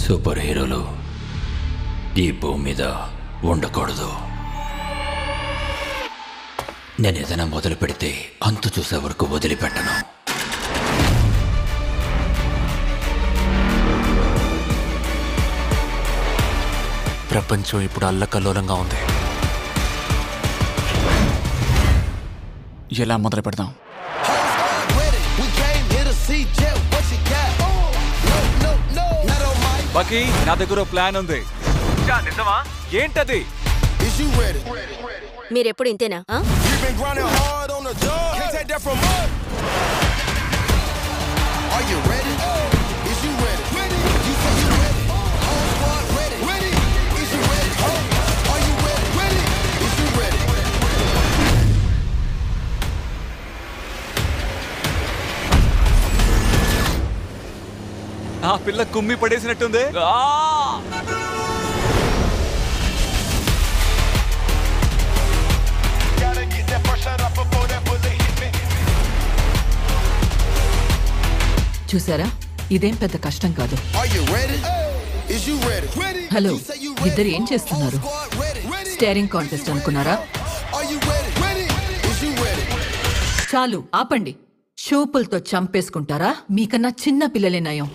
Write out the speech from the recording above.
Super హీరోలు ఈ భూమి మీద ఉండకూడదు. నేను ఏదైనా మొదలు పెడితే అంతు చూసే వరకు వదిలిపెట్టను. ప్రపంచం ఇప్పుడు అల్లకల్లోలంగా ఉంది. ఎలా మొదలు పెడదాం? బాకీ నా దగ్గర ప్లాన్ ఉంది. ఏంటది? మీరెప్పుడు ఇంతేనా? ఆ పిల్ల కుమ్మి పడేసినట్టుంది. చూసారా, ఇదేం పెద్ద కష్టం కాదు. హలో, ఇద్దరు ఏం చేస్తున్నారు? స్టేరింగ్ కాంటెస్ట్ అనుకున్నారా? చాలు ఆపండి. షూపులతో చంపేసుకుంటారా? మీకన్నా చిన్న పిల్లలే నయం.